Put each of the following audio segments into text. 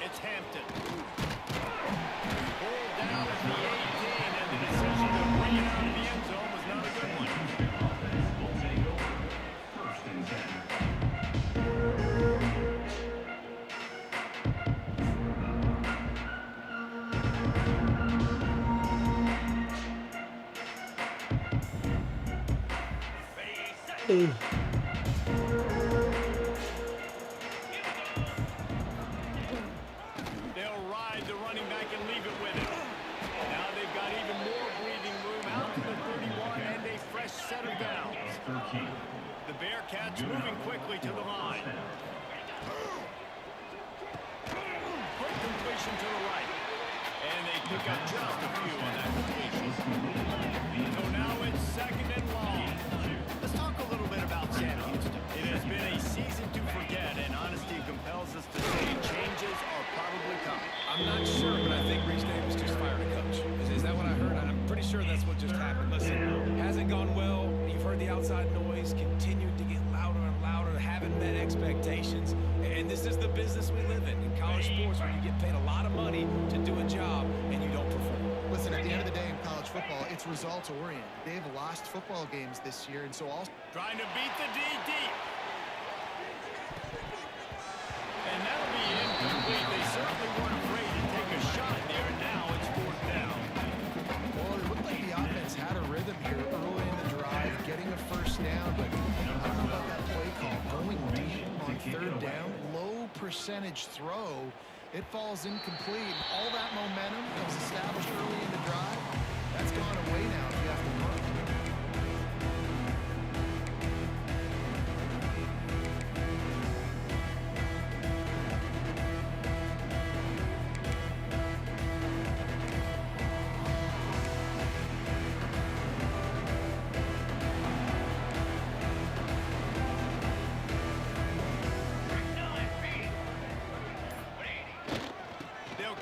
It's Hampton. Pulled down at the 18, and the decision to bring it out of the end zone was not a good one. Offense will take over. First and 10. They'll ride the running back and leave it with him. Now they've got even more breathing room out to the 31 and a fresh set of downs. The Bearcats moving quickly to the line. Quick completion to the right. And they pick up just a few on that completion. So now it's second and long. Let's talk a little bit about Sam Houston. It has been a season to forget, and honesty compels us to say changes are probably coming. I'm not sure, but I think Reese Davis just fired a coach. Is that what I heard? I'm pretty sure that's what just happened. Listen, hasn't gone well. You've heard the outside noise, continued to get louder and louder, haven't met expectations. And this is the business we live in college sports, where you get paid a lot of money to do a job and you don't perform. Listen, at the end of the day in college football, it's results-oriented. They've lost football games this year, and so also trying to beat the D deep. And that'll be incomplete. They certainly weren't afraid to take a shot there, and now it's fourth down. Well, it looked like the offense had a rhythm here early in the drive, getting a first down, but I don't know about that play call. Going deep on third down, low percentage throw, it falls incomplete. All that momentum that was established early in the drive, that's gone away now if you have to run.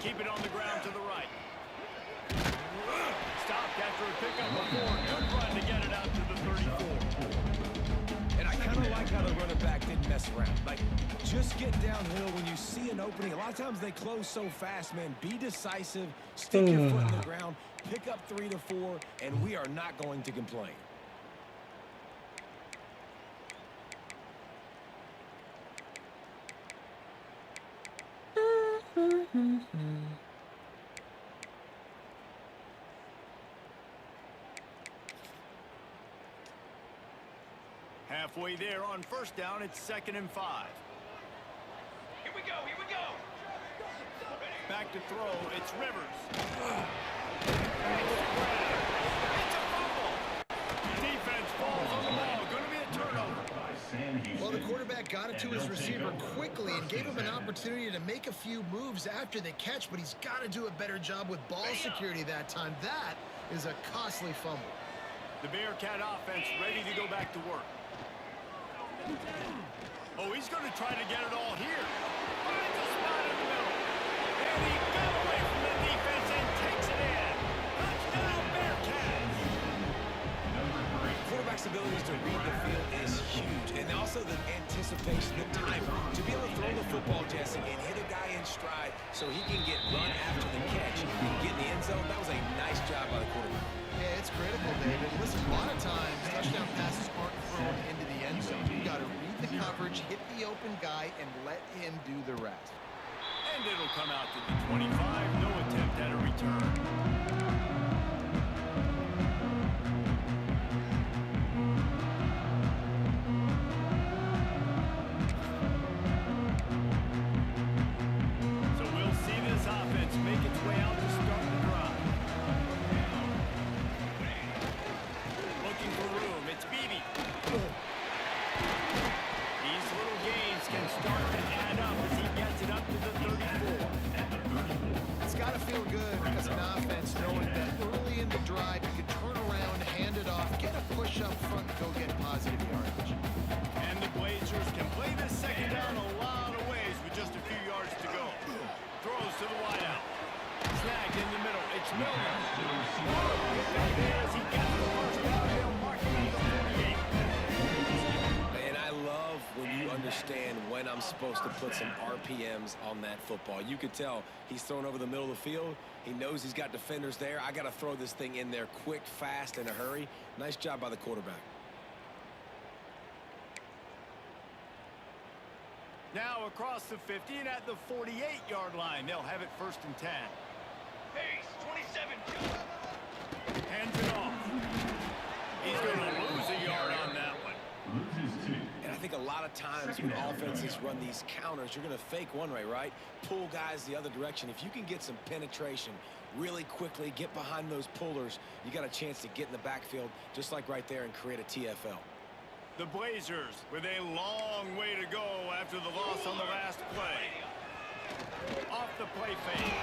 Keep it on the ground to the right. Stopped after a pickup before. Good run to get it out to the 34. And I kind of like how the running back didn't mess around. Like, just get downhill when you see an opening. A lot of times they close so fast, man. Be decisive. Stick your foot in the ground. Pick up 3 to 4, and we are not going to complain. Halfway there on first down, it's 2nd and 5. Here we go, here we go. Back to throw, it's Rivers. It's a fumble. Defense falls on the ball. Going to be a turnover. Well, the quarterback got it to his receiver quickly and gave him an opportunity to make a few moves after the catch, but he's got to do a better job with ball security that time. That is a costly fumble. The Bearcat offense ready to go back to work. Oh, he's going to try to get it all here. Finds a spot in the middle. And he got away from the defense and takes it in. Touchdown, Bearcats. Quarterback's abilities to read the field is huge. And also the anticipation, the time to be able to throw the football, Jesse, and hit a guy in stride so he can get run after the catch and get in the end zone. That was a nice job by the quarterback. Yeah, it's critical, David. Listen, a lot of times touchdown passes aren't thrown into the end zone. You got to read the coverage, hit the open guy, and let him do the rest. And it'll come out to the 25. No attempt at a return. So we'll see this offense make its way out to start the drive. Looking for room. It's Beebe. These little gains can start to add up as he gets it up to the 34. It's got to feel good as an offense knowing that early in the drive you can turn around, hand it off, get a push up front, and go get positive yardage. And the Blazers can play this second down a lot of ways with just a few yards to go. Throws to the wideout. Snagged in the middle. It's Miller. As he gets the first down, he'll mark it at the 48. And I love when you understand understand when I'm supposed to put some RPMs on that football. You could tell he's thrown over the middle of the field. He knows he's got defenders there. I got to throw this thing in there quick, fast, in a hurry. Nice job by the quarterback. Now across the 50 and at the 48-yard line. They'll have it 1st and 10. Pace, 27. Hands it off. He's going to lose a yard on that one. Loses 2. And I think a lot of times when offenses run these counters, you're going to fake one way, right? Pull guys the other direction. If you can get some penetration really quickly, get behind those pullers, you got a chance to get in the backfield, just like right there, and create a TFL. The Blazers with a long way to go after the loss on the last play. Off the play fake.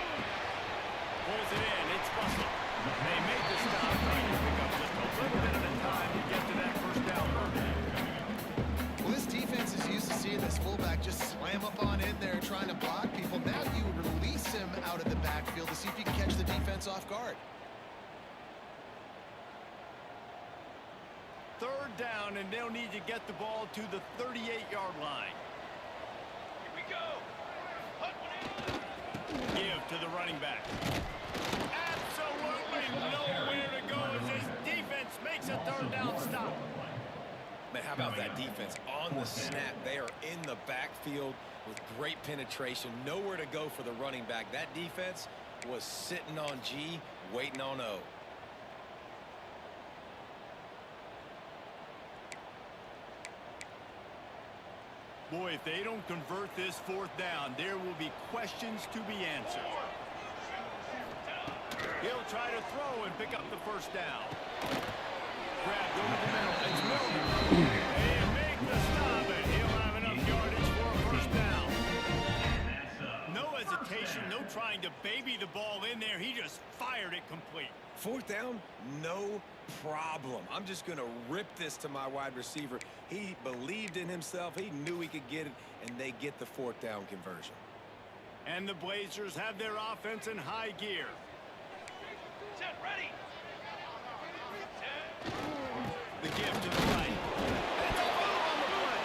Pulls it in. It's Russell. They made the stop, trying to pick up just a little bit of the time to get to that 1st down. Well, this defense is used to seeing this fullback just slam up on in there trying to block people. Now you release him out of the backfield to see if you can catch the defense off guard. 3rd down, and they'll need to get the ball to the 38-yard line. Here we go. Hut one in. Give to the running back. Absolutely nowhere to go as this defense makes a 3rd down stop. Man, how about that defense? On the snap, they are in the backfield with great penetration. Nowhere to go for the running back. That defense was sitting on G, waiting on O. Boy, if they don't convert this 4th down, there will be questions to be answered. He'll try to throw and pick up the 1st down. Grabbed over the middle. It's Milner. They make the stop, and he'll have enough yardage for a 1st down. No hesitation, no trying to baby the ball in there. He just fired it complete. 4th down, no problem. I'm just going to rip this to my wide receiver. He believed in himself. He knew he could get it, and they get the 4th down conversion. And the Blazers have their offense in high gear. Set, ready. The give to the right. It's a move on the play.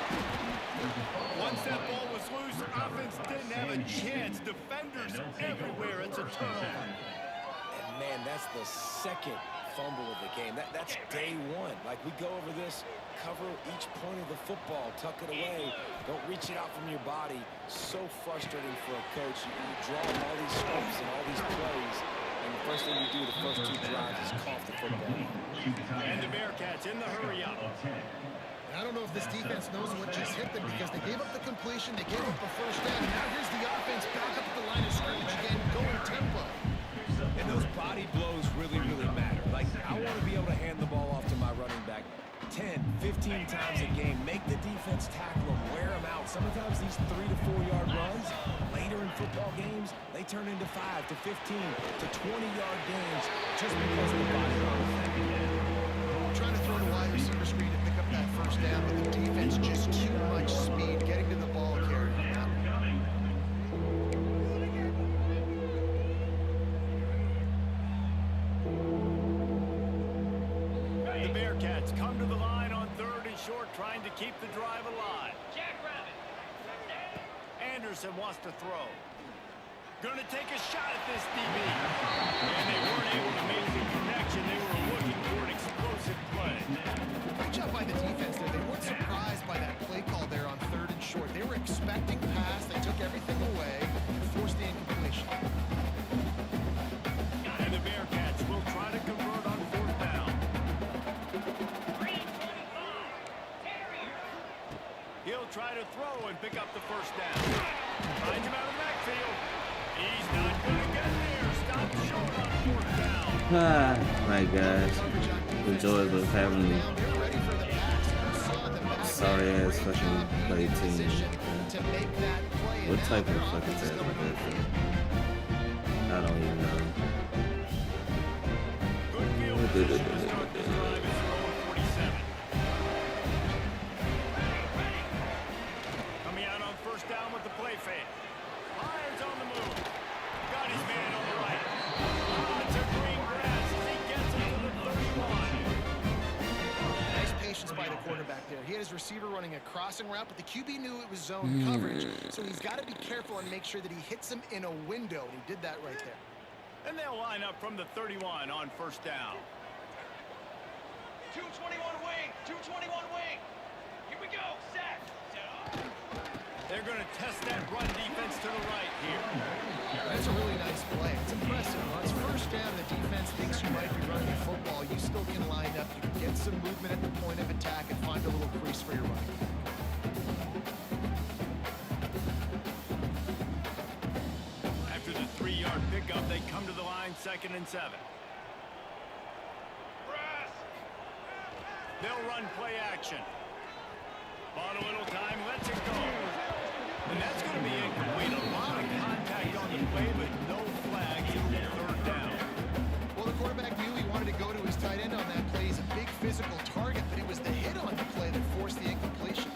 Once that ball was loose, offense didn't have a chance. Defenders everywhere. It's a turnover. And, man, that's the 2nd fumble of the game. That's day 1. Like, we go over this, cover each point of the football, tuck it away, don't reach it out from your body. So frustrating for a coach. You draw all these scripts and all these plays, and the first thing you do the first 2 drives is cough the football. And the Bearcats in the hurry up. I don't know if this defense knows what just hit them because they gave up the completion, they gave up a 1st down. Now here's the offense back up at the line of scrimmage again, going tempo. And those body blows really, really matter. Like, I want to be able to hand the ball off to my running back 10, 15 times a game. Make the defense tackle them, wear them out. Sometimes these 3 to 4 yard runs, later in football games, they turn into 5 to 15 to 20-yard games just because of the body blow. Trying to throw the wide receiver screen to pick up that 1st down, but the defense just too much speed getting to the ball carrier. The Bearcats come to the line on 3rd and short, trying to keep the drive alive. Jackrabbit. Anderson wants to throw. Going to take a shot at this DB. And they weren't able to make the connection. They were looking for an explosive play. Great job by the defense there. They weren't surprised by that play call there on 3rd and short. They were expecting pass. They took everything away and forced the incompletion. And the Bearcats will try to convert on 4th down. He'll try to throw and pick up the 1st down. Finds him out of the backfield. He's not going to get there. Stop short on 4th down. Ah, my gosh. The joys of having the sorry ass fucking play team. What type of fucking test was that? I don't even know. Good field position to start this drive is 47. Coming out on 1st down with the play fake. Myers on the move. Got his man on the right. It's a green grass as he gets it to the 31. Nice patience by the quarterback there. He had his receiver running a crossing route, but the QB knew it was zone coverage, so he's got to be careful and make sure that he hits him in a window, and he did that right there. And they'll line up from the 31 on first down. 221 wing, 221 wing. Here we go, set. They're going to test that run defense to the right here. That's a really nice play. It's impressive. When it's first down, the defense thinks you might be running the football. You still can line up. You can get some movement at the point of attack and find a little crease for your running. After the 3-yard pickup, they come to the line, 2nd and 7. Press. They'll run play action. Bought a little time, lets it go. And that's going to be incomplete. A lot of contact on the play, but no flag. It'll be 3rd down. Well, the quarterback knew he wanted to go to his tight end on that play. He's a big physical target, but it was the hit on the play that forced the incompletion.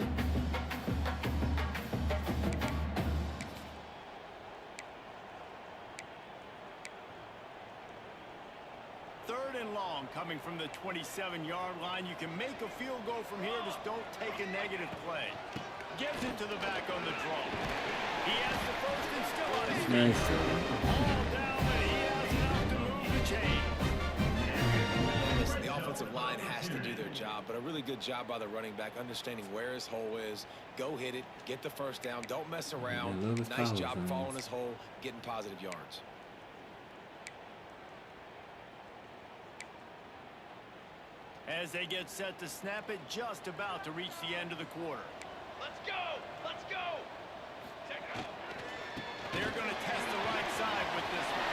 Third and long coming from the 27-yard line. You can make a field goal from here. Just don't take a negative play. Gives it to the back on the draw. He has the first and still on his feet. Nice. All down, and he has enough to move the chain. Listen, the offensive line has to do their job, but a really good job by the running back, understanding where his hole is. Go hit it, get the first down, don't mess around. Nice job following his hole, getting positive yards. As they get set to snap it, just about to reach the end of the quarter. Let's go, let's go. Check it out. They're going to test the right side with this one.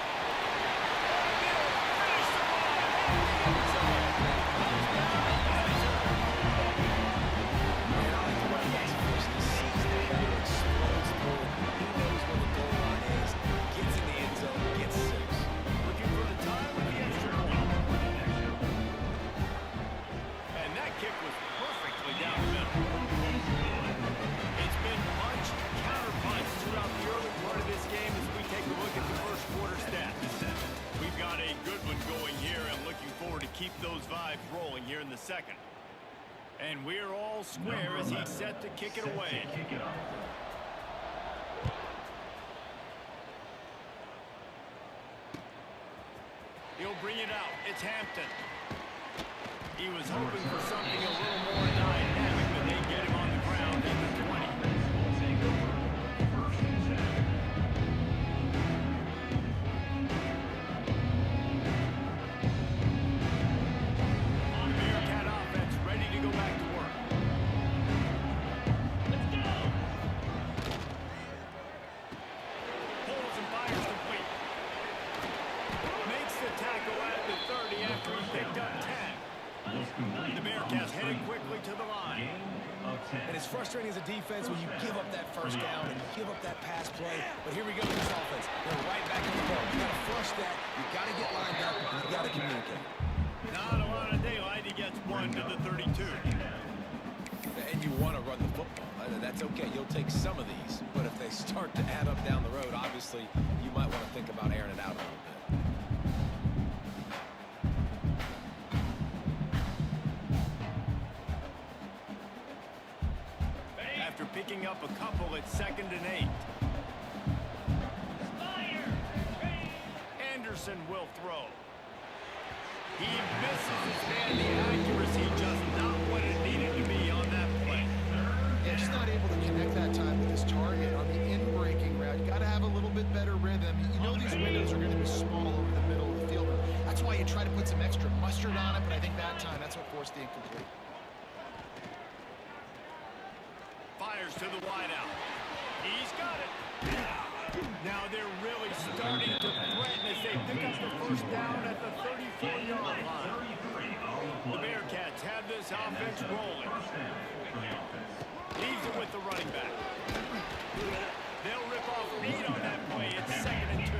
Looking for the time with the extra point. And that kick was perfectly down the middle. It's been punch, counter-punch throughout the early part of this game as we take a look at the first quarter stats. We've got a good one going here and looking forward to keep those vibes rolling here in the second. And we're all square as he's set to kick it away. He'll bring it out. It's Hampton. He was hoping for something a little more dynamic, but they get him on the ground at the 20. The Bearcat offense ready to go back to work. Let's go. Pulls and fires complete. Makes the tackle at the 30 after he picked up 10. The Bearcats headed quickly to the line. And it's frustrating as a defense when you give up that first down and you give up that pass play. But here we go with this offense. They're right back on the ball. You got to flush that. You got to get lined up. You got to communicate. Not a lot of daylight. He gets one to the 32. And you want to run the football. That's okay. You'll take some of these. But if they start to add up down the road, obviously, you might want to think about airing it out a little bit. After picking up a couple at 2nd and 8. Fire. Train. Anderson will throw. He misses his man. The accuracy just not what it needed to be on that play. Yeah, just not able to connect that time with his target on the in-breaking route. You got to have a little bit better rhythm. You know these windows are going to be small over the middle of the field. That's why you try to put some extra mustard on it, but I think that time that's what forced the incomplete. Fires to the wideout. He's got it. Now they're really starting to threaten as they pick up the first down at the 34-yard line. The Bearcats have this offense rolling. Leaves it with the running back. They'll rip off 8 on that play. It's 2nd and 2.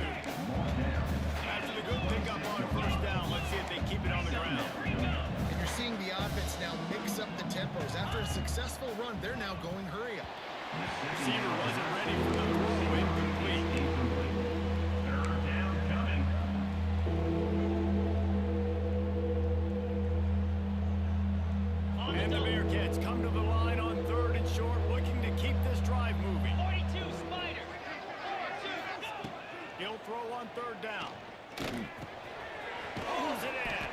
After the good pickup on first down, let's see if they keep it on the ground. And you're seeing the offense now mix up the tempos. After a successful run, they're now going hurry up. Receiver wasn't ready for the throw. Incomplete. Third down coming. And the Bearcats come to the line on 3rd and throw on third down. Pulls it in.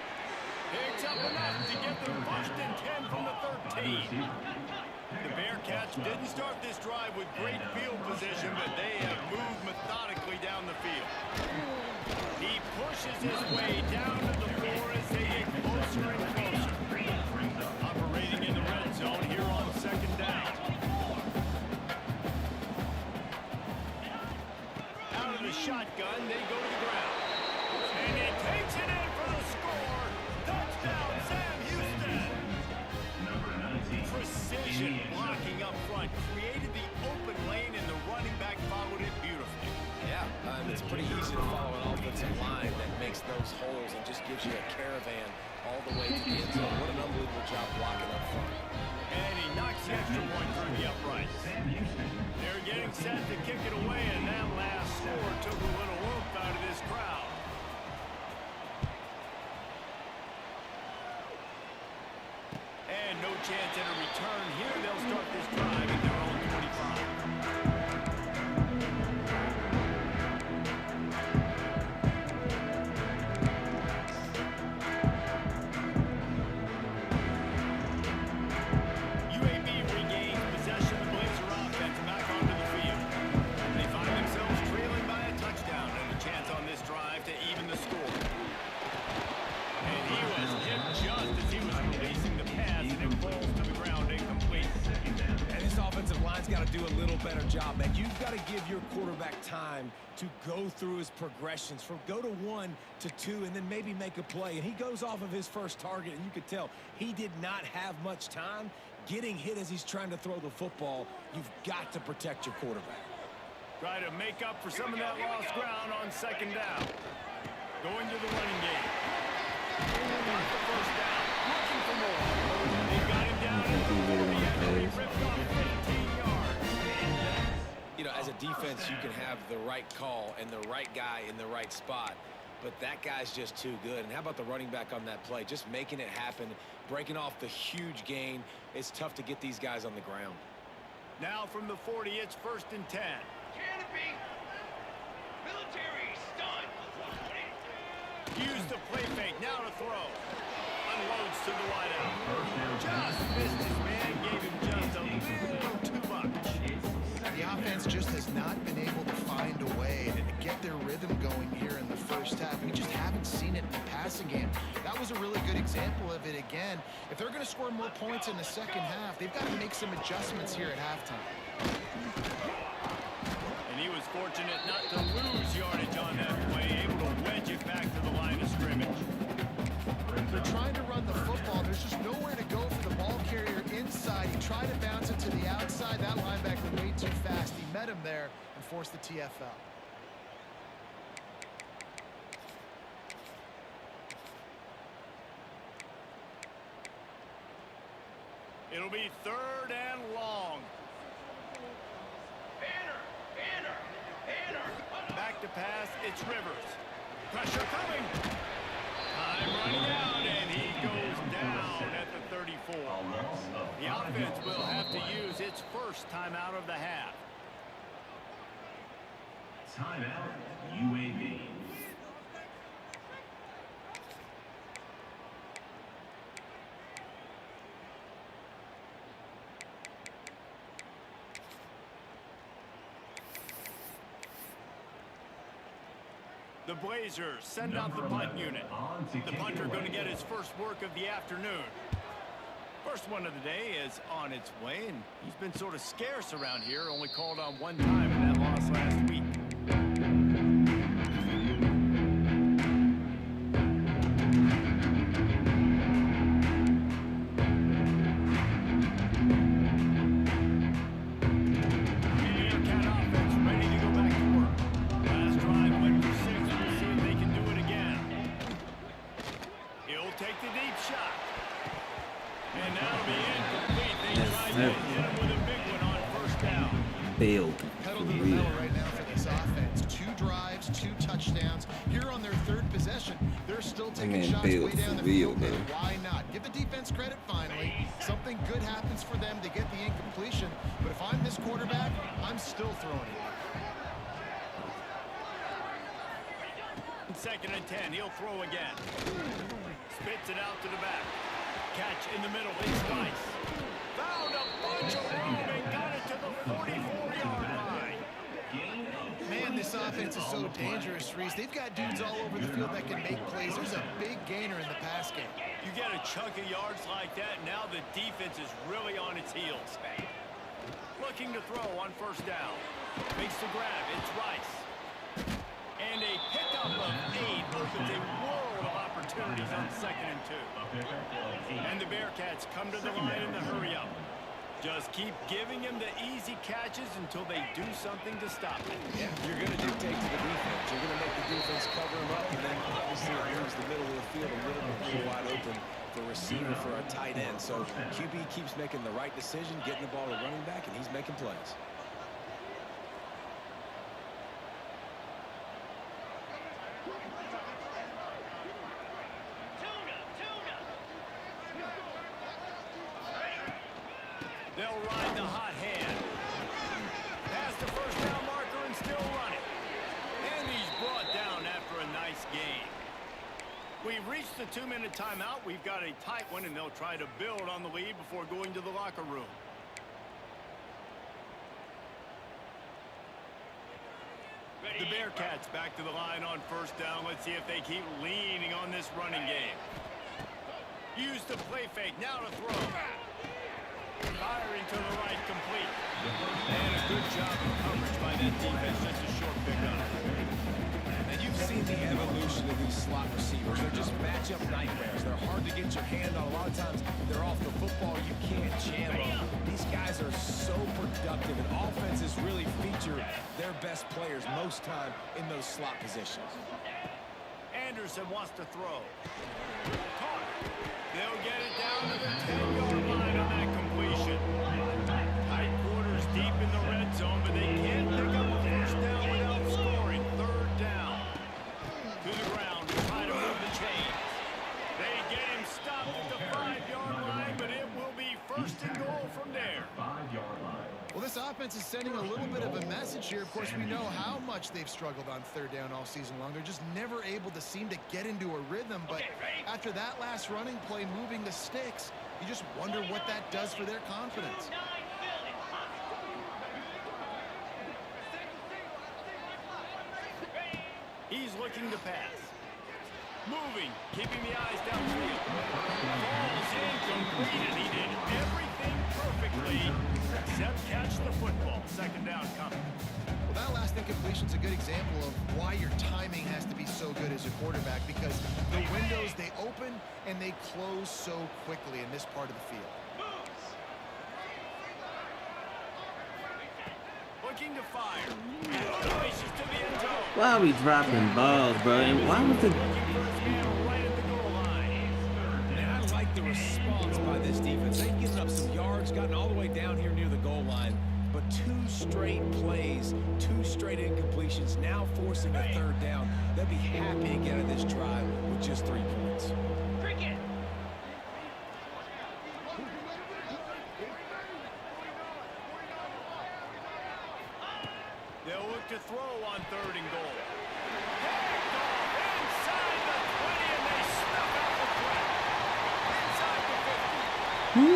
Picks up enough to get them 1st and 10 from the 13. The Bearcats didn't start this drive with great field position, but they have moved methodically down the field. He pushes his way down to the floor as they get closer and closer. Operating in the red zone here on 2nd down. Out of the shotgun, they go to the ground. And he takes it in for the score. Touchdown, Sam Houston. Precision blocking up front created the open lane, and the running back followed it beautifully. Yeah, it's pretty easy to follow an offensive line that makes those holes and just gives you a caravan all the way to the end zone. What an unbelievable job blocking up front. And he knocks the extra point through the uprights. They're getting set to kick it away, and that last score took a little oomph out of this crowd. And no chance at a return here. They'll start this drive at their own 25. Got to do a little better job, man. You've got to give your quarterback time to go through his progressions from go to 1 to 2 and then maybe make a play. And he goes off of his first target, and you could tell he did not have much time getting hit as he's trying to throw the football. You've got to protect your quarterback. Try to make up for some of that lost ground on 2nd down. Going to the running game. Got the 1st down. Looking for more. They got him down at the 40 after he ripped off 15 yards. You know, as a defense, you can have the right call and the right guy in the right spot, but that guy's just too good. And how about the running back on that play? Just making it happen, breaking off the huge gain. It's tough to get these guys on the ground. Now from the 40, it's 1st and 10. Canopy. Military stun. Use the play fake. Now to throw. Unloads to the wideout. Just missed his man. Gave him just a little too much. The offense just has not been able to find a way to get their rhythm going here in the 1st half. We just haven't seen it in the passing game. That was a really good example of it again. If they're going to score more points in the 2nd half, they've got to make some adjustments here at halftime. And he was fortunate not to lose yardage on that play, able to wedge it back to the line of scrimmage. They're trying to run the football. There's just nowhere to go for the ball carrier inside. He tried to bounce it to the outside. That linebacker way too fast. He met him there and forced the TFL. It'll be 3rd and long. Banner. Back to pass, it's Rivers. Pressure coming. Time running out, and he goes down at the 34. The offense will have to use its 1st timeout of the half. Timeout, UAB. The Blazers send out the punt unit. The punter going to get his first work of the afternoon. First one of the day is on its way, and he's been sort of scarce around here, only called on 1 time in that loss last week. Failed. Pedal to the metal right now for this offense. 2 drives, 2 touchdowns. Here on their 3rd possession, they're still taking shots way down the field. And why not? Give the defense credit finally. Something good happens for them to get the incompletion. But if I'm this quarterback, I'm still throwing it. Second and 10. He'll throw again. Spits it out to the back. Catch in the middle. It's Rice. Found a bunch of room and got it to the 44-yard line. Man, this offense is so dangerous, Reese. They've got dudes all over the field that can make plays. There's a big gainer in the pass game. You get a chunk of yards like that, now the defense is really on its heels. Looking to throw on first down. Makes the grab. It's Rice. And a pickup of 8 opens a world of opportunities on second and 2. And the Bearcats come to the line in the hurry up. Just keep giving them the easy catches until they do something to stop it. Yeah, you're going to dictate to the defense. You're going to make the defense cover them up, and then obviously it leaves the middle of the field a little bit more wide open for a receiver, for a tight end. So QB keeps making the right decision, getting the ball to running back, and he's making plays. They'll ride the hot hand. Past the first down marker and still running. And he's brought down after a nice gain. We've reached the 2-minute timeout. We've got a tight one, and they'll try to build on the lead before going to the locker room. The Bearcats back to the line on first down. Let's see if they keep leaning on this running game. Use the play fake. Now to throw. Firing to the right, complete. And a good job of coverage by that defense. Just a short pickup. And you've seen the evolution of these slot receivers. They're just matchup nightmares. They're hard to get your hand on. A lot of times they're off the football. You can't jam them. These guys are so productive, and offenses really feature their best players most time in those slot positions. Anderson wants to throw. Caught. They'll get it down to the 10-yard line on that completion. Tight quarters deep in the red zone, but they can't pick up a first down without scoring. Third down. To the ground to try to move the chains. They get him stopped at the 5-yard line, but it will be first and goal from there. 5-yard line. Well, this offense is sending a little bit of a message here. Of course, we know how much they've struggled on third down all season long. They're just never able to seem to get into a rhythm. But after that last running play, moving the sticks, you just wonder what that does for their confidence. He's looking to pass. Moving, keeping the eyes downfield. Falls incomplete, and he did everything perfectly except catch the football. Second down coming. Well, that last incompletion is a good example of why your timing has to be so good as a quarterback, because the windows, they open and they close so quickly in this part of the field. Looking to fire. Races to the end zone. Why are we dropping balls, bro? And why was it? Looking for his man right at the goal line. And I like the response by this defense. They've given up some yards, gotten all the way down here near the goal line. But 2 straight plays, 2 straight incompletions, now forcing a third down. They'll be happy to get out of this drive with just 3 points. Cricket. They'll look to throw on third and goal. Picked off inside the 20, and they snuff out the threat. Inside the 50.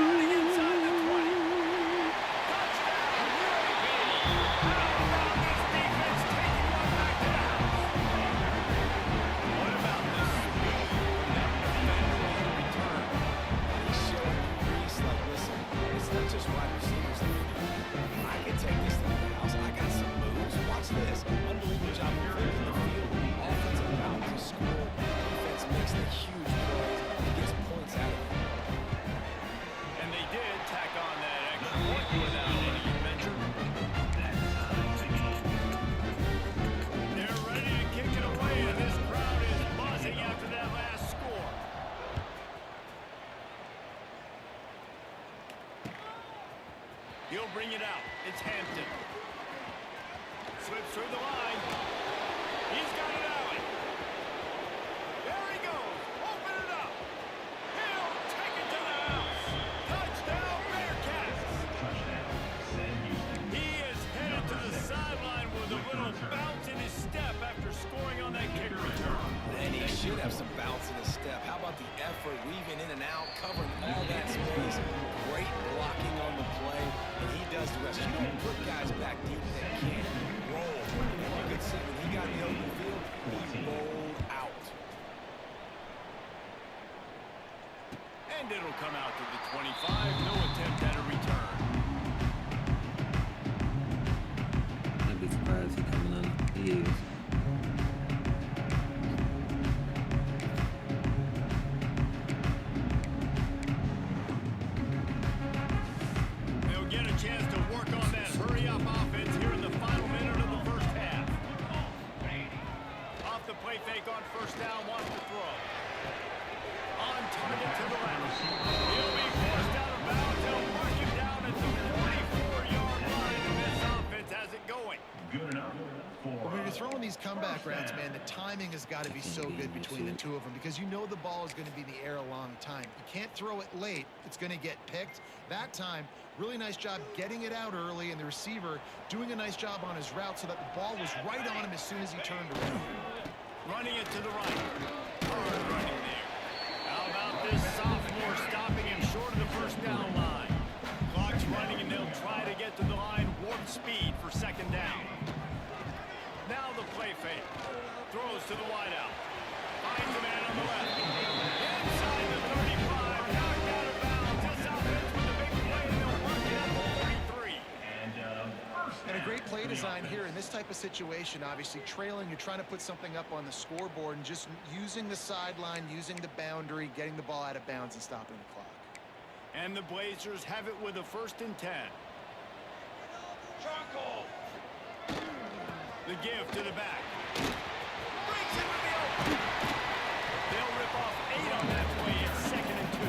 Running inside the 20. Touchdown, UAB. How about this defense taking one back to the house? What about the speed should have some bounce in his step. How about the effort, weaving in and out, covering all that space. Great blocking on the play, and he does the rest. You don't put guys back deep that can't roll. And you could see when he got in the open field, he rolled out. And it'll come out to the 25. No attempt at a return. I'd be surprised he coming on. He is. They'll get a chance to work on that hurry-up offense here in the final minute of the first half. Off the play fake on first down, wants to throw. On target to the left. He'll be forced out of bounds. They'll mark him down at the 44-yard line, and this offense has it going. Good enough for When you're throwing these comeback routes, man, the timing has got to be so good between the two of them because you know the ball is going to be in the air a long time. You can't throw it late. It's going to get picked. That time, really nice job getting it out early, and the receiver doing a nice job on his route so that the ball was right on him as soon as he turned around. Running it to the right. Hard running there. How about this sophomore stopping him short of the first down line? Clock's running, and they'll try to get to the line warp speed for second down. Now the play fake. Throws to the wideout. Finds the man on the left. Inside the 35. Knocked out of bounds. This offense with a big play, and they'll mark it at the 33. And a great play design here in this type of situation. Obviously, trailing, you're trying to put something up on the scoreboard and just using the sideline, using the boundary, getting the ball out of bounds and stopping the clock. And the Blazers have it with a 1st and 10. Charcoal. The give to the back. Breaks it with the open. They'll rip off 8 on that play. It's 2nd and 2.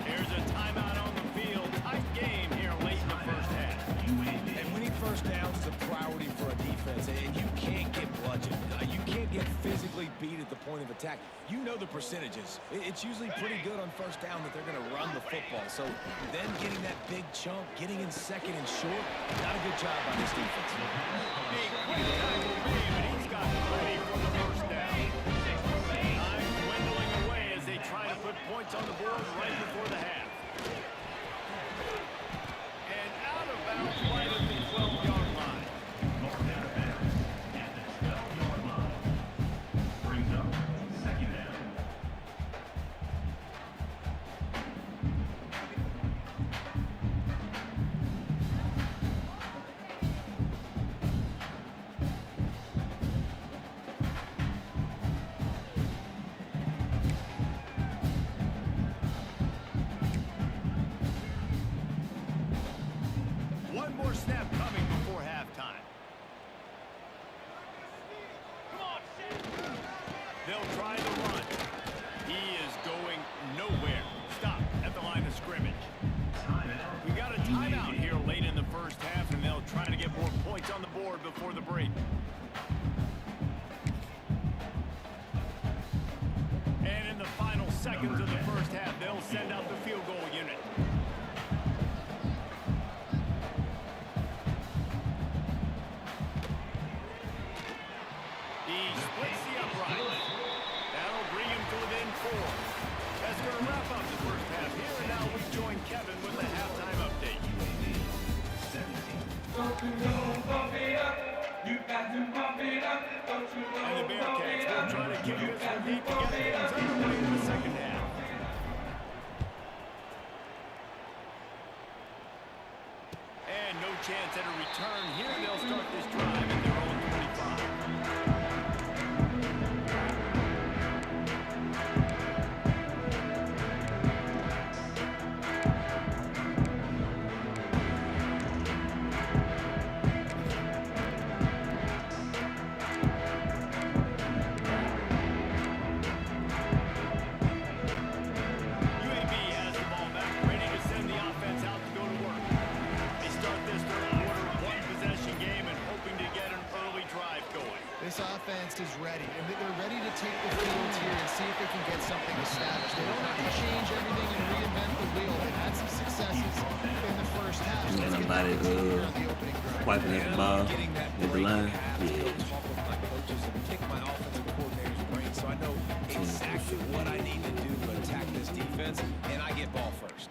Here's a timeout on the field. Tight game here late in the first half. And winning first downs is a priority for a defense, and you can't get bludgeoned. You can't get physically beat at the point of attack. You know the percentages. It's usually pretty good on first down that they're going to run the football. So then getting that big chunk, getting in 2nd and short, not a good job by this defense. Big quick tackle made, but he's got ready for the first down. Time dwindling away as they try to put points on the board right before the half. And out of bounds right at the 12-yard line. brings up second down. One more snap coming before halftime. Come on, Sid. They'll try to run. He is going nowhere. Stop at the line of scrimmage. We got a timeout here late in the first half, and they'll try to get more points on the board before the break. And in the final seconds of the first half, they'll send out the field goal unit. He splits the uprights. That'll bring him to within 4. That's going to wrap up the first half here, and now we join Kevin with the halftime update. And the Bearcats will try to kick this one deep to get things underway in the second half. And no chance at a return here. They'll start this drive at their own 25. UAB has the ball back, ready to send the offense out to go to work. They start this third quarter, one-possession game, and hoping to get an early drive going. This offense is ready, and they're ready to take the field here and see if they can get something established. They don't have to change everything and reinvent the wheel. They've had some successes in the first half. So let's get that continued here on the opening drive. Wiping at the ball, Getting that at the line. half, Yeah. talk with my coaches and pick my offensive coordinator's brain, so I know at what I need to do to attack this defense, and I get ball first.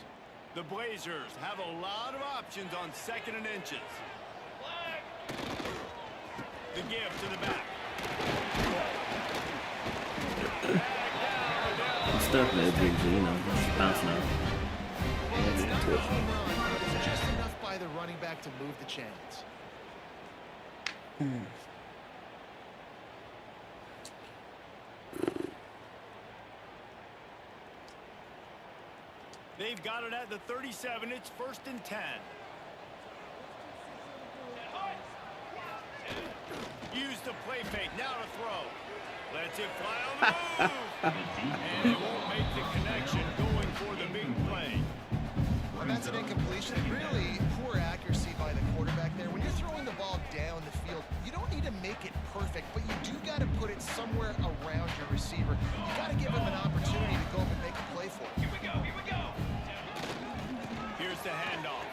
The Blazers have a lot of options on 2nd and inches. The give to the back. Stuff that big, you know, bouncing out. It's not a home run, but it's just enough by the running back to move the chains. They've got it at the 37. It's 1st and 10. Use the play fake. Now to throw. Lets it fly on the move. And it won't make the connection going for the big play. Well, that's an incompletion. Really poor accuracy by the quarterback there. When you're throwing the ball down the field, you don't need to make it perfect, but you do got to put it somewhere around your receiver. You got to give him an opportunity to go up and make a play for it. Here we go, here we go. Here's the handoff.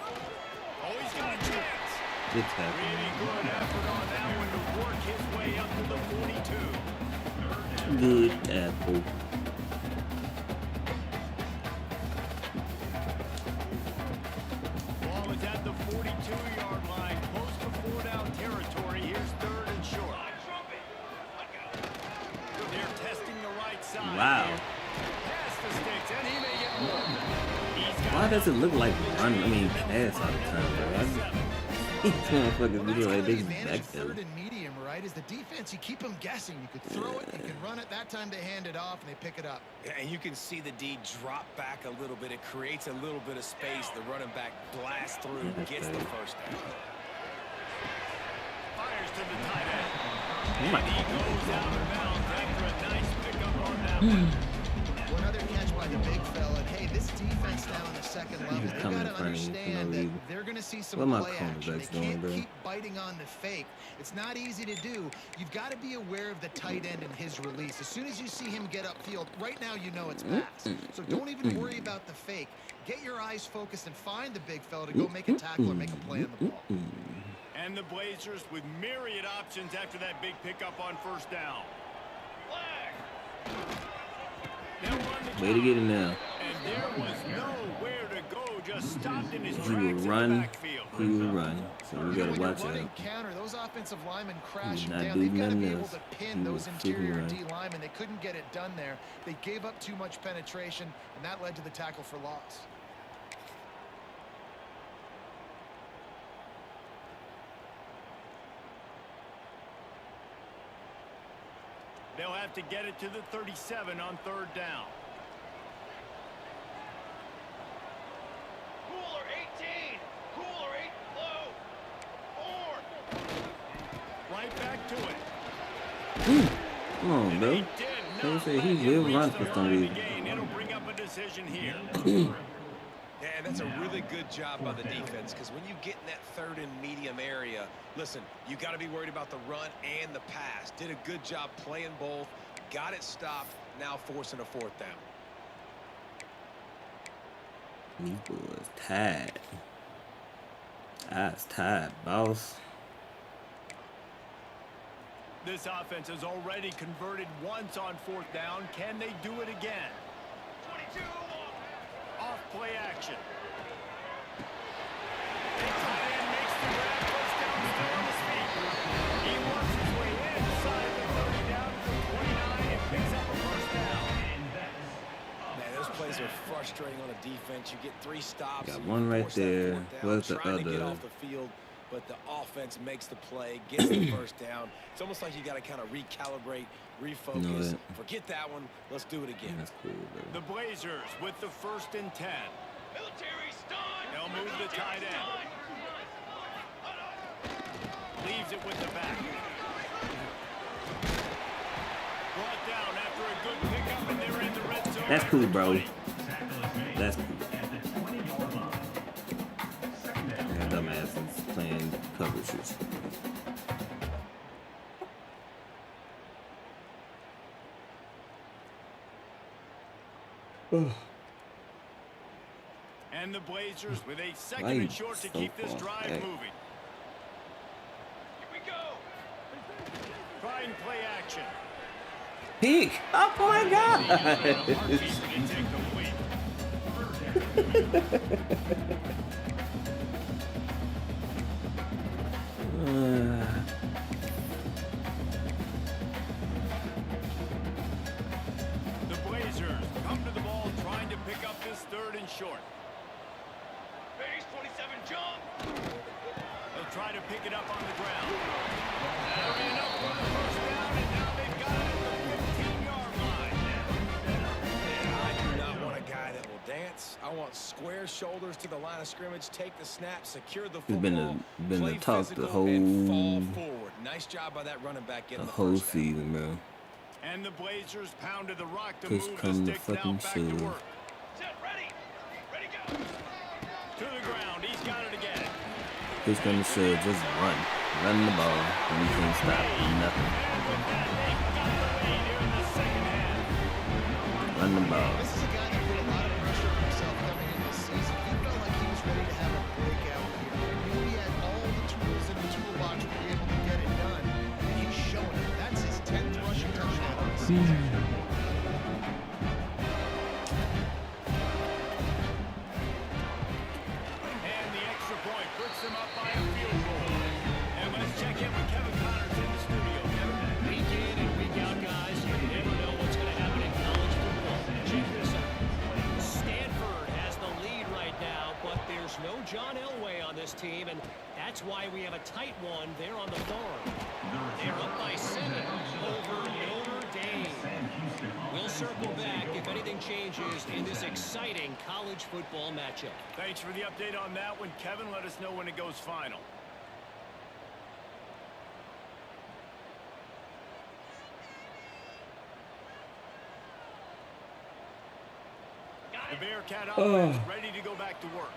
Oh, he's got a chance. Good tackle. Really good effort on that one to work his way up to the 42. Good apple. Ball is at the 42-yard line, close to 4-down territory. Here's 3rd and short. They're testing the right side. Wow. Pass the sticks, and he may get more. Why does it look like run? I mean, pass all the time, bro. These motherfuckers Well, be that's like kind they of the advantage back of there. 3rd and medium, right? Is the defense, you keep them guessing. You could throw it, you can run it. That time they hand it off, and they pick it up. And you can see the D drop back a little bit. It creates a little bit of space. The running back blasts through, gets the 1st down. Fires to the tight end. Oh my And he goes out of bounds after a nice pickup on that one. Well, another catch by the big fella. And hey, this defense now on the 2nd level, they've coming got in to front of you for no understand that reason. they're going to see some What my play action. They cornerbacks doing, can't bro? keep biting on the fake. It's not easy to do. You've got to be aware of the tight end and his release. As soon as you see him get upfield, right now you know it's pass. So don't even worry about the fake. Get your eyes focused and find the big fella to go make a tackle or make a play on the ball. And the Blazers with myriad options after that big pickup on 1st down. They'll run the Way to get in there. And there was nowhere to go, just stopped in his He tracks will in the run. backfield. He will run. So we You know, gotta when you're watch running out. counter, those offensive linemen crash He's him not down. doing They've got to be nothing able else. to pin He those will interior freaking D run. linemen. They couldn't get it done there. They gave up too much penetration, and that led to the tackle for loss. They'll have to get it to the 37 on 3rd down. Cooler 18. Cooler 8 low. 4. Right back to it. Come on, And bro. he did They not say let he him will reach run the for some line reason. again. It'll bring up a decision here. Yeah, that's a really good job by the defense, because when you get in that 3rd and medium area, listen, you got to be worried about the run and the pass. Did a good job playing both, got it stopped, now forcing a 4th down. These boys tired. I was tired, boss. This offense has already converted once on 4th down. Can they do it again? 22. Off play action. The tight end makes the grab, first down, still on his feet. He works his way inside the 30 down to the 29 and picks up a 1st down. Man, those plays are frustrating on a defense. You get 3 stops. Got and one you right force that there. 4th down, Where's the trying to get other? off the field, but the offense makes the play, gets the 1st down. It's almost like you got to kind of recalibrate, refocus. that. Forget that one. Let's do it again. That's cool, bro. The Blazers with the 1st and 10. Military stun. They'll move the tight end. Leaves it with the back. Brought down after a good pickup, and they're in the red zone. That's cool, bro. 20. That's cool. Yeah, dumbasses playing coverages. And the Blazers with a 2nd Why and short to so keep this far drive back? moving. Here we go. Trying play action. Peak. Oh my God. The Blazers come to the ball trying to pick up this third and short. Base 27 jump. They'll try to pick it up on the ground. That'll be enough for the first down, and now they've got it at the 15-yard line. I do not want a guy that will dance. I want square shoulders to the line of scrimmage, take the snap, secure the football, Been play a talk the physical, and fall whole forward. Nice job by that running back getting the whole first down. season, bro. And the Blazers pounded the rock to Push move come the to sticks now fucking back to shove. work. Set, ready. Ready, go. To the ground. He's got it again. Who's gonna shove? Just run. Run the ball. And you can't stop. Nothing. And with that, they've got the lead here in the second half. Run the ball. This is a guy that put a lot of pressure on himself coming into this season. He felt like he was ready to have a breakout year. He knew he had all the tools in the toolbox to be able to get it done, and he's showing it. That's his 10th rushing touchdown on the season. And the extra point puts them up by a field goal. And let's check in with Kevin Connors in the studio. Kevin? Week in and week out, guys, you never know what's going to happen in college football. Check this out. Stanford has the lead right now, but there's no John Elway on this team, and that's why we have a tight one there on the farm. They're up by 7 over Notre Dame. We'll circle back if anything changes in this exciting college football matchup. Thanks for the update on that one, Kevin. Let us know when it goes final. The Bearcat offense ready to go back to work.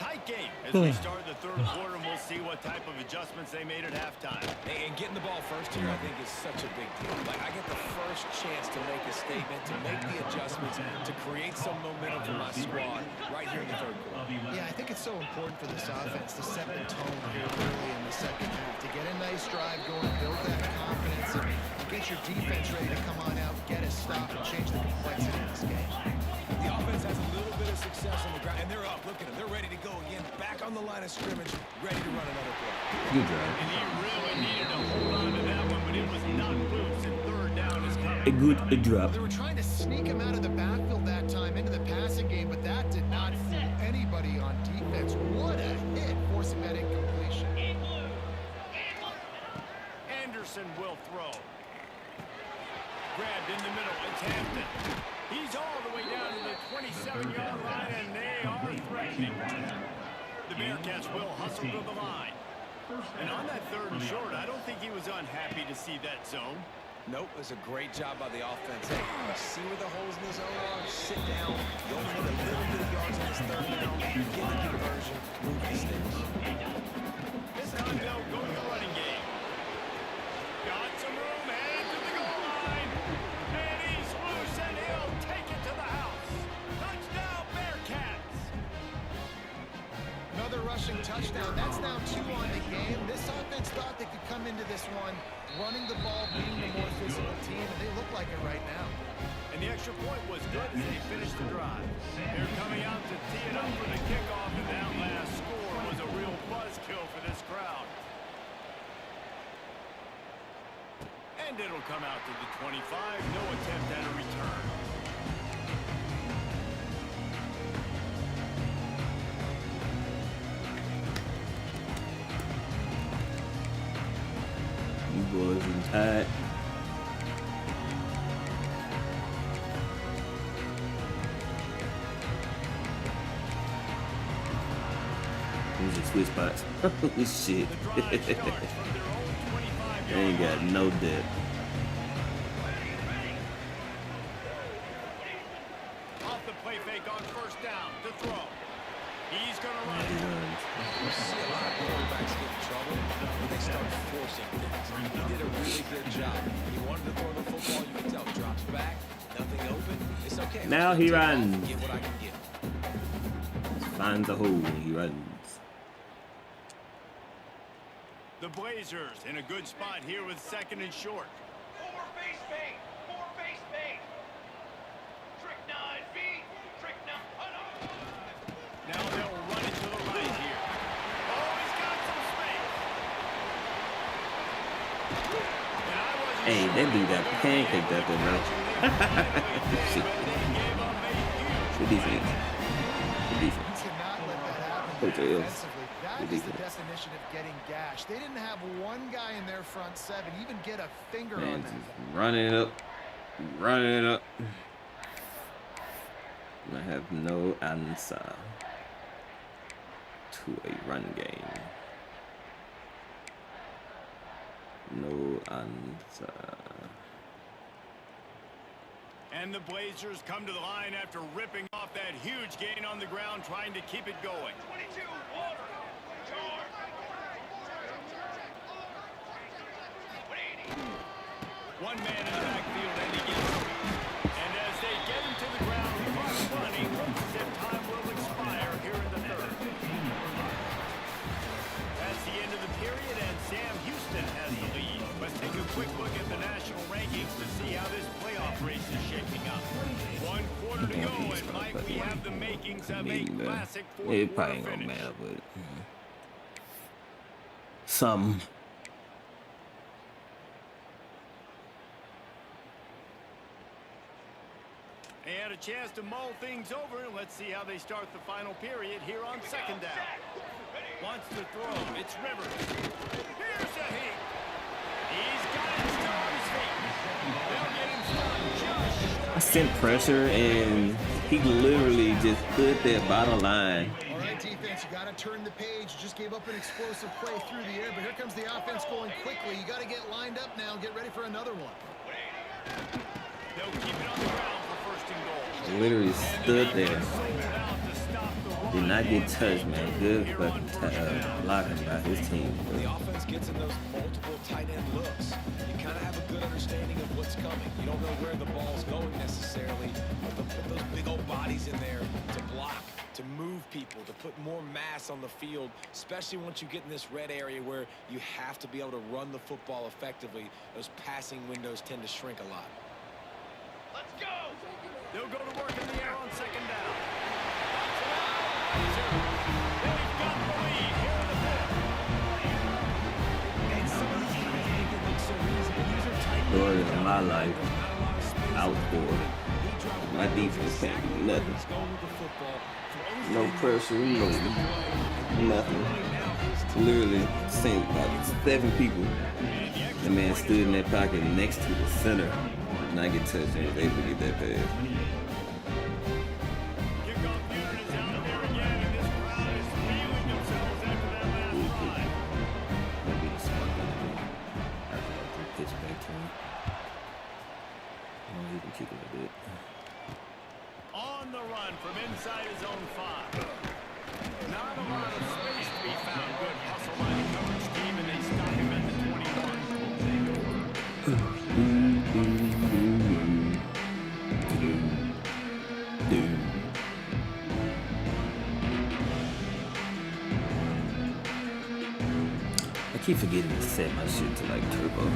Tight game as we start the third quarter, and we'll see what type of adjustments they made at halftime. And getting the ball first here, I think, is such a big deal. Like, I get the first chance to make a statement, to make the adjustments, to create some momentum for my squad right here in the third quarter. Yeah, I think it's so important for this offense to set the tone here early in the second half, to get a nice drive going, build that confidence, and get your defense ready to come on out, get a stop, and change the complexity of this game. The offense has a little bit of success on the ground, and they're up. Look at them. They're ready to go again. Back on the line of scrimmage, ready to run another play. Good drive. And he really needed to hold on to that one, but it was not loose, and third down is coming. A good drop. They were trying to sneak him out of the backfield that time into the passing game, but that did not fool anybody on defense. What a hit, forcing that incompletion. Anderson will throw. Grabbed in the middle. It's Hampton. He's all the way down to the 27-yard line, and they are threatening. The Bearcats will hustle to the line. And on that third and short, I don't think he was unhappy to see that zone. Nope, it was a great job by the offense. Hey, you see where the holes in the zone are? Sit down. You only need a little bit of yards on this third down. Get the conversion. Move the sticks. This time they'll go to the running game. Got some room, head to the goal line. And he's loose, and he'll take it to the house. Touchdown, Bearcats. Another rushing touchdown. That's now 2 on the game. This offense thought they could come into this one running the ball, being the more physical team, and they look like it right now. And the extra point was good as they finished the drive. They're coming out to tee it up for the kickoff, and that last score was a real buzzkill for this crowd. And it'll come out to the 25. No attempt at a return. You boys in tight. These are sweet spots. Holy shit. The drive starts from their own 25-yard They ain't got line. no depth. Off the play fake on first down to throw. He's going to run. You see a lot of quarterbacks get in trouble when they start forcing things. He did a really good job. He wanted to throw the football. You can tell. Drops back. Nothing open. It's okay. Now he runs. Get what I can get. Finds a hole and he runs. The Blazers in a good spot here with second and short. More base bait. More Now they'll run it to the right here. Oh, he's got some space. And I wasn't Hey, sure that dude they got were gonna pancaked be out there, bro. able to Shit. but they gave up a huge Good defense. Good You defense. cannot let that happen Coach L's. defensively. That Good is the defense. definition of getting gashed. They didn't have one guy in their front seven even get a finger Man, on just that. running it up. Running it up. I have no answer to a run game. No answer. And the Blazers come to the line after ripping off that huge gain on the ground, trying to keep it going. 22, water. Charge. 180. One man in the backfield, and he gets speed. And as they get him to the ground, clock running, looks as if time will expire here in the third. That's the end of the period, and Sam Houston has the lead. Let's take a quick look at the national rankings to see how this playoff race is shaping up. 1 quarter to go, and Mike, we have the makings of a classic It fourth probably ain't quarter gonna finish. matter, but some. And a chance to mull things over. Let's see how they start the final period here on second down. Wants to throw. It's Rivers. Here's a hit. He's got it still on his feet. They'll get him stopped just short. I sent pressure and he literally just put that bottom line. All right, defense, you got to turn the page. You just gave up an explosive play through the air, but here comes the offense going quickly. You got to get lined up now. Get ready for another one. They'll keep it on the ground for first and goal. Literally stood there. Sold out to stop the run. Did not get touched, man. Good fucking blocking by his team. When the offense gets in those multiple tight end looks, you kind of have a good understanding of what's coming. You don't know where the ball's going necessarily, but they'll put those big old bodies in there to block, to move people, to put more mass on the field, especially once you get in this red area where you have to be able to run the football effectively. Those passing windows tend to shrink a lot. Let's go. They'll go to work in the air on second down. They've got the lead here in the fifth. And some of these guys make it look so easy, but these are tight Story of my life. Not a lot of space. Outscored. He dropped My defense can't do nothing. He's going with the football. No pressure, nothing. Literally sent about 7 people. The man stood in that pocket next to the center. Not get touched and was able to get that pass. Kickoff unit is out there again, and this crowd is feeling themselves after that last drive. Maybe the smart guy. I can pitch back to him. He can kick it a bit. On the run from inside his own 5. Not a lot of space to be found. Good hustle by the coverage team, and they stop him at the 21. I keep forgetting to set my shit to like turbo.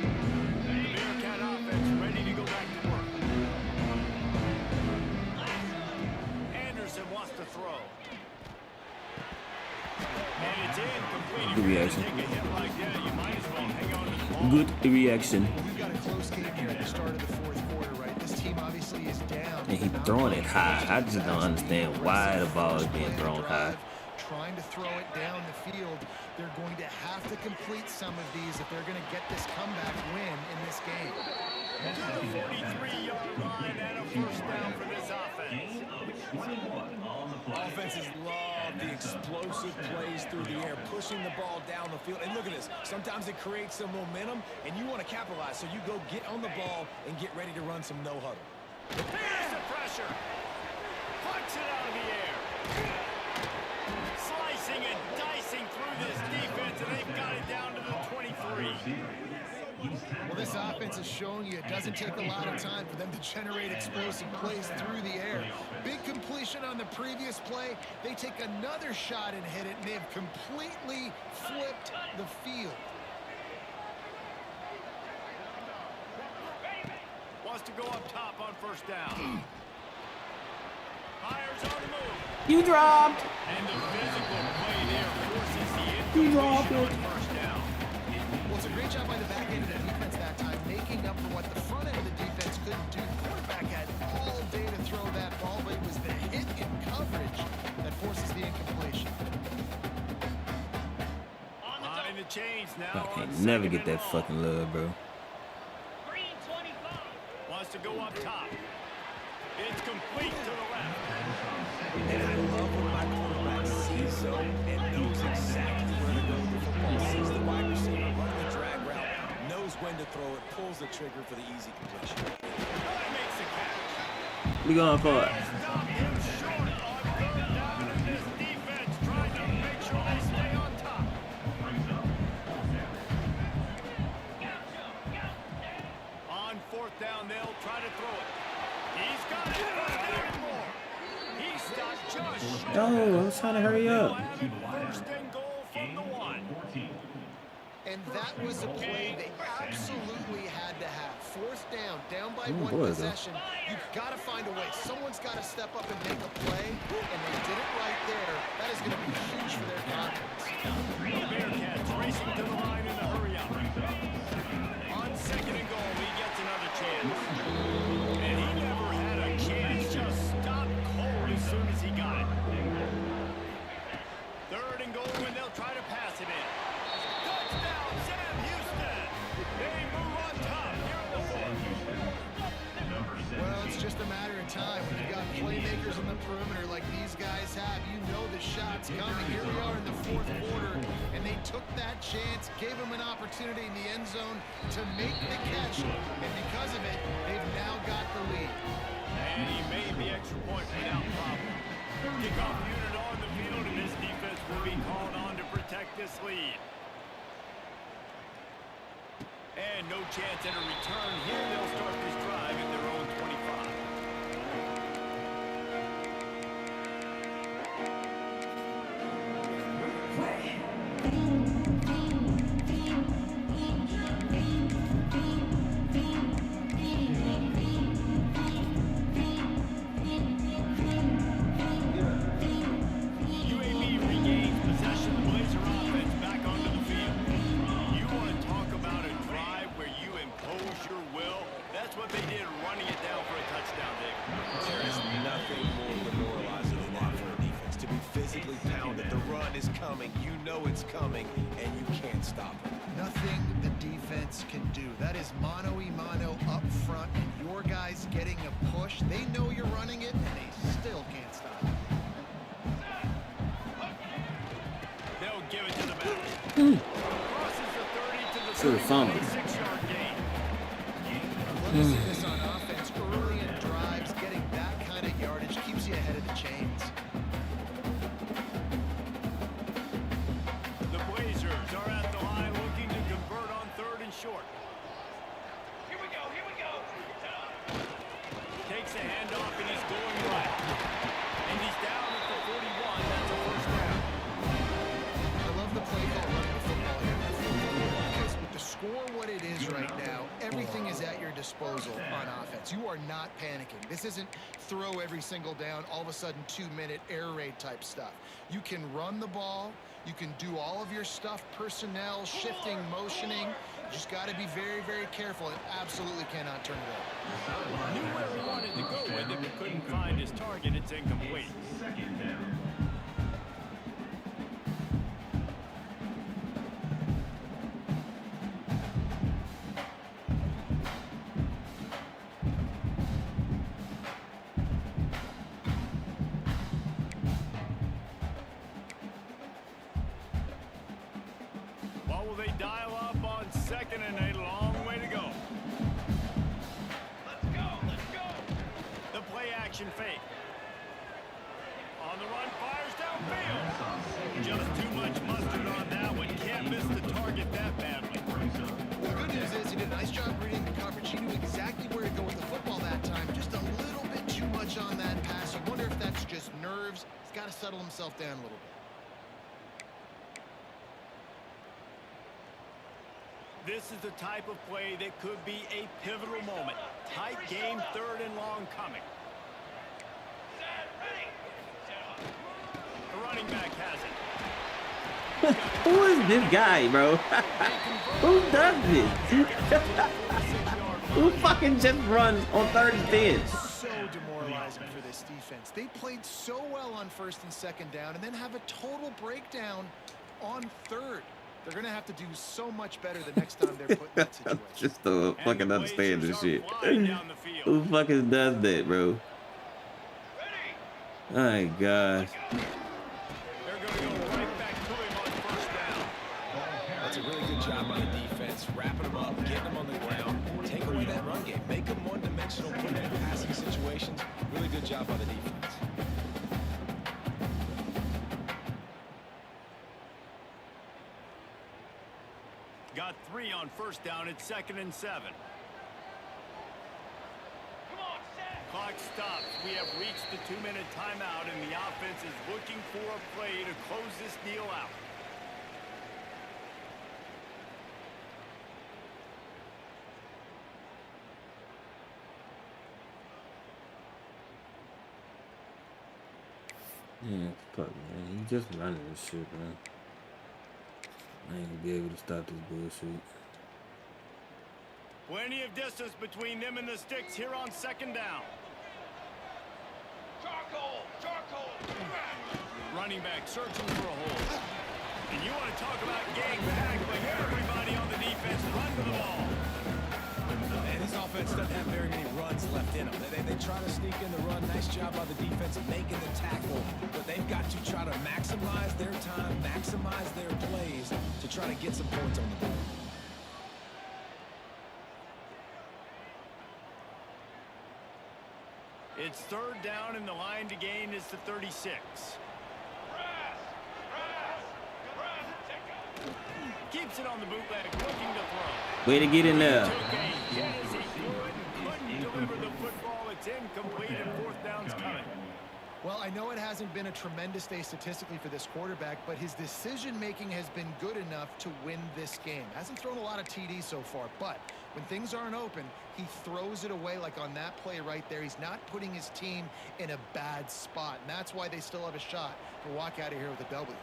Bearcat offense ready to go back to work. Anderson wants to throw. And it's incomplete. Good reaction. Take a hit like that, you might as well hang on to the ball. Good reaction. We've got a close game here at the start of the fourth quarter, right? This team obviously is down. And he's throwing it high. I just don't understand why the ball is being thrown high. Trying to throw it down the field. They're going to have to complete some of these if they're going to get this comeback win in this game. To the 43-yard line and a first down for this offense. 21 on the play. Offenses love the explosive plays through the air, pushing the ball down the field. And look at this. Sometimes it creates some momentum, and you want to capitalize. So you go get on the ball and get ready to run some no-huddle. Here's the pressure. Plucks it out of the air. Slicing and dicing through this defense, and they've got it down to the 23. Well, this offense is showing you it doesn't take a lot of time for them to generate explosive plays through the air. Big completion on the previous play. They take another shot and hit it, and they have completely flipped the field. to go up top on first down. Fires on the move. You dropped. And the physical play there forces the You dropped incompletion it. on first down. Well, it's a great job by the back end of the defense that time, making up for what the front end of the defense couldn't do. The quarterback had all day to throw that ball, but it was the hit in coverage that forces the incompletion. Behind the chains now. I on can't never second get that and long. fucking love, bro. Green 25. Wants to go up top. It's complete to the left. And I love when my quarterback sees zone and knows exactly where to go with the football. Sees the wide receiver run the drag route, knows when to throw it, pulls the trigger for the easy completion. That makes the catch. We going for it. Stop him short on third down, and this defense trying to make sure they stay on top. On fourth down, they'll try to throw it. He's got it. First down and more. He stopped just short. Oh, I was trying to hurry They'll up. have it first and goal from the one. And that was a play they absolutely had to have. Fourth down by one boy, possession. You've got to find a way. Someone's got to step up and make a play, and they did it right there. That is going to be huge for their confidence. The Bearcats racing to the line in a hurry up. On second and goal, he gets another chance. And he never had a chance, just stopped cold as soon as he got it. Third and goal, and they'll try to pass it in. Touchdown, Sam Houston! They move on top here in the fourth. Well, it's just a matter of time. When you've got playmakers on the perimeter like these guys have, you know the shot's coming. Here we are in the fourth quarter, and they took that chance, gave him an opportunity in the end zone to make the catch, and because of it, they've now got the lead. And he made the extra point without problem. Kickoff unit on the field, and this defense will be called on to protect this lead. And no chance at a return here. They'll start this drive at their own 25. UAB regains possession. The Blazer offense back onto the field. You want to talk about a drive where you impose your will? That's what they did, running it down for a touchdown, Dick. There is nothing more demoralizing than that for a defense. To be physically pounded, the run is coming, you know it's coming, and you can't stop it. Nothing the defense can do. That is mano-a-mano up front, and your guys getting a push. They know you're running it, and they still can't stop it. They'll give it to the back. Crosses the 30 to the Should've fumbled. 36-yard gain. Love to see this on offense. Early in drives, getting that kind of yardage keeps you ahead of the chains. The Blazers are at the line looking to convert on third and short. Here we go, here we go. Takes a handoff and he's going right. And he's down at the 41. That's a first down. I love the play call running the football here in the fourth quarter because with the score what it is right now, everything is at your disposal on offense. You are not panicking. This isn't throw every single down, all of a sudden 2-minute air raid type stuff. You can run the ball. You can do all of your stuff, personnel, shifting, motioning. You just got to be very, very careful and absolutely cannot turn it over. Knew where he wanted to go with it, but couldn't find his target. It's incomplete. Second down. What will they dial up on second and a long way to go? Let's go, let's go. The play action fake. On the run, fires downfield. Just too much mustard on that one. Can't miss the target that badly. The good news is he did a nice job reading the coverage. He knew exactly where to go with the football that time. Just a little bit too much on that pass. You wonder if that's just nerves. He's got to settle himself down a little bit. This is the type of play that could be a pivotal moment. Tight game, 3rd and long coming. The running back has it. Who is this guy, bro? Who does this? Who fucking just runs on 3rd and 10? So demoralizing for this defense. They played so well on 1st and 2nd down and then have a total breakdown on 3rd. They're going to have to do so much better the next time they're put in that situation. Just don't fucking understand this shit. Flying down the field. Who fucking does that, bro? My gosh. They're going to go right back to him on 1st down. That's a really good job by the defense, wrapping them up, getting them on the ground, take away that run game, make them one-dimensional, put them in passing situations. Really good job by the defense. Got 3 on 1st down. It's 2nd and 7. Come on, Sam. Clock stops. We have reached the 2-minute timeout, and the offense is looking for a play to close this deal out. Yeah, fuck, man. You just running this shit, man. I ain't gonna be able to stop this bullshit. Plenty of distance between them and the sticks here on 2nd down. Charcoal, charcoal. Running back searching for a hole. And you want to talk about gang tackling. Everybody on the defense run to the ball. And this offense doesn't have very many runs left in them. They try to sneak in the run. Nice job by the defense of making the tackle. But they've got to try to maximize their time, maximize their plays to try to get some points on the board. It's 3rd down, and the line to gain is the 36. Keeps it on the bootleg, looking to throw. Way to get in there. Took a hit as he couldn't deliver the football. It's incomplete, and 4th down's coming. Well, I know it hasn't been a tremendous day statistically for this quarterback, but his decision-making has been good enough to win this game. Hasn't thrown a lot of TDs so far, but when things aren't open, he throws it away like on that play right there. He's not putting his team in a bad spot, and that's why they still have a shot to walk out of here with a W.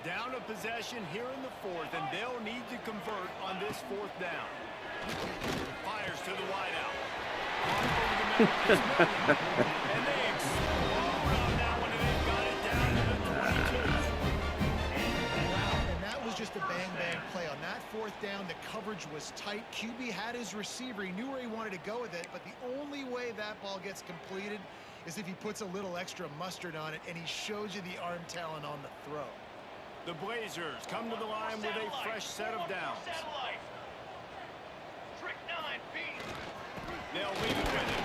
Down a possession here in the 4th, and they'll need to convert on this 4th down. Fires to the wideout. And they explode on that one, and they've got it down to the 22. And that was just a bang-bang play. On that 4th down, the coverage was tight. QB had his receiver. He knew where he wanted to go with it, but the only way that ball gets completed is if he puts a little extra mustard on it, and he shows you the arm talent on the throw. The Blazers come to the line with a fresh set of downs. Trick 9B. They'll leave it with him.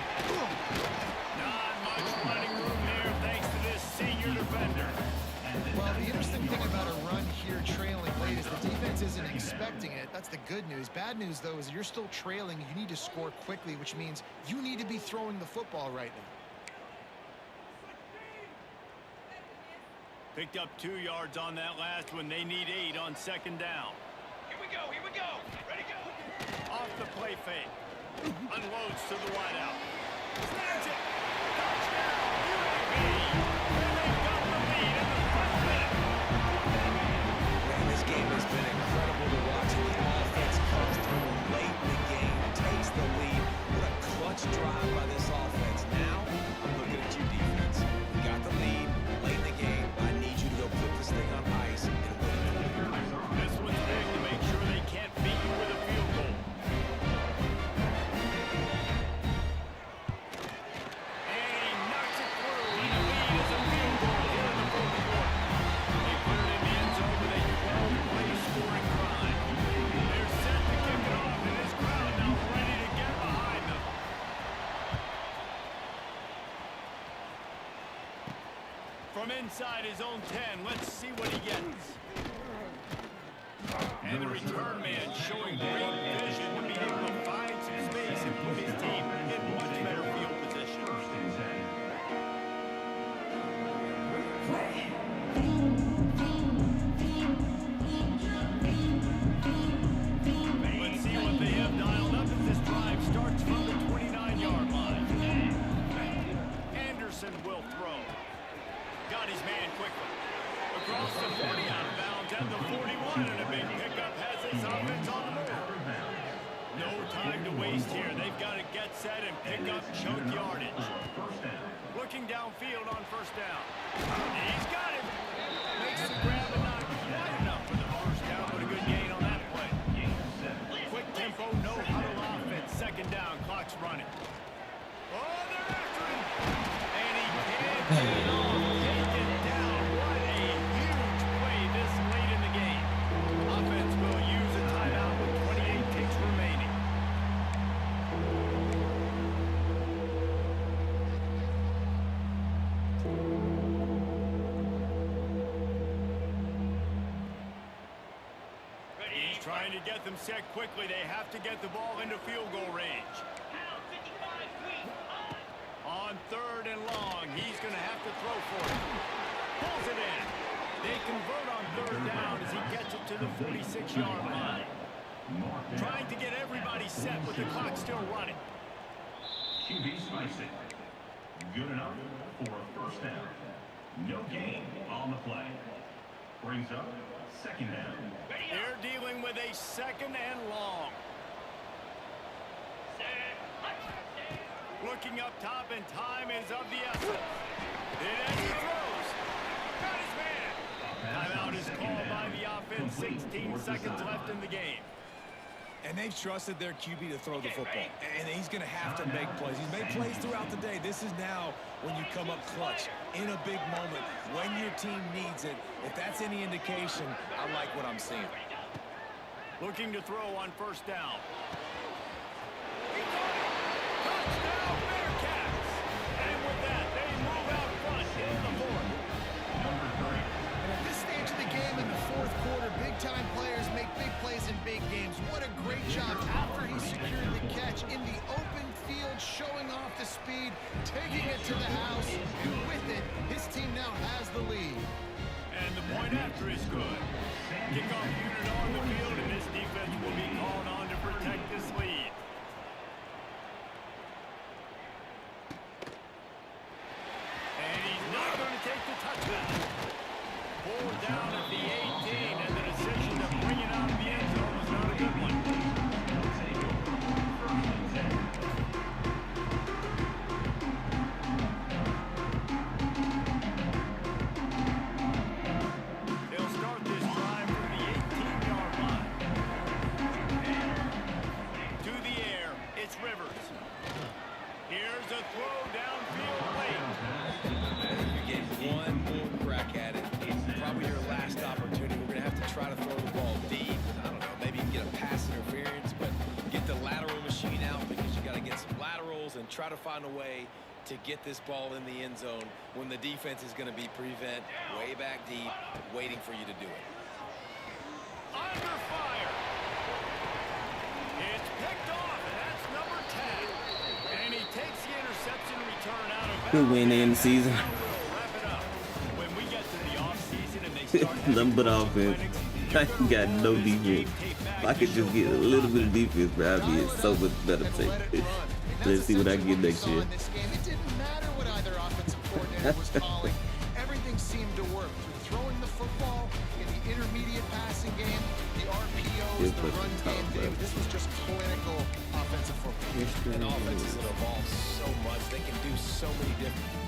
Not much running room there thanks to this senior defender. Well, the interesting thing about a run here trailing late is the defense isn't expecting it. That's the good news. Bad news, though, is you're still trailing. You need to score quickly, which means you need to be throwing the football right now. Picked up 2 yards on that last one. They need 8 on 2nd down. Here we go, here we go. Ready, go. Off the play fake. Unloads to the wideout. Snags it. Touchdown, UAB. And they've got the lead in the 1st minute. Man, this game has been incredible to watch. The offense comes through late in the game, takes the lead. What a clutch drive by this offense. Now, I'm looking at you, defense. You got the lead late in the game. I need you to go put this thing on ice and win it. This one's big to make sure they can't beat you with a field goal. And he knocks it through, and the lead is a field goal here in the 4th quarter. They put it in the end zone with a 12-play scoring drive. They're set to kick it off, and this crowd now ready to get behind them. From inside his own 10, let's see what he gets. And the return man showing great vision to be able to find some space and put his team in much better field position. across the 40 out of bounds at the 41, and a big pickup has this offense on the move. No time to waste here. They've got to get set and pick up chunk yardage. Looking downfield on first down. He's got it. Makes the grab and not quite enough for the first down, but a good gain on that play. Quick tempo, no huddle offense. Second down, clock's running. Oh, they're after him. And he can't get it off. Taken down. What a huge play this late in the game. Offense will use a timeout with 28 ticks remaining. He's trying to get them set quickly. They have to get the ball into field goal range. On third and long, he's going to have to throw for it. Pulls it in. They convert on third down as he gets it to the 46-yard line. Trying to get everybody set with the clock still running. QB spicy. Good enough for a first down. No gain on the play. Brings up second down. They're dealing with a second and long. Looking up top, and time is of the essence. As he throws. Got his man. Timeout is called by the offense. 16 seconds left in the game. And they've trusted their QB to throw the football. And he's going to have to make plays. He's made plays throughout the day. This is now when you come up clutch in a big moment when your team needs it. If that's any indication, I like what I'm seeing. Looking to throw on first down. Touchdown Bearcats! And with that, they move out front in the fourth. And at this stage of the game in the fourth quarter, big-time players make big plays in big games. What a great job after he secured the catch in the open field, showing off the speed, taking it to the house. And with it, his team now has the lead. And the point after is good. Kickoff unit on the field, and this defense will be called on to protect this lead. And he's not going to take the touchdown. Pulled down at the 18, and the decision to bring it out of the end zone was not a good one. They'll start this drive from the 18-yard line. To the air, it's Rivers. Here's a throw downfield late. You get one more crack at it. It's probably your last opportunity. We're going to have to try to throw the ball deep. I don't know, maybe you can get a pass interference, but get the lateral machine out because you got to get some laterals and try to find a way to get this ball in the end zone when the defense is going to be prevent way back deep, waiting for you to do it. Under fire. It's picked off, and that's number 10. And he takes the interception return out of Good win in the season. Now we'll wrap it up. When we get to the offseason and they start Nothing but offense. I ain't got no defense. If I could just get a little bit of defense, bro, I'd be in so much better shape. Let's see what I get next year. It didn't matter what either offensive coordinator was calling. Everything seemed to work through throwing the football in the intermediate passing game, the RPOs, the run game. David, this was just clinical offensive football. And offenses that evolve so much, they can do so many different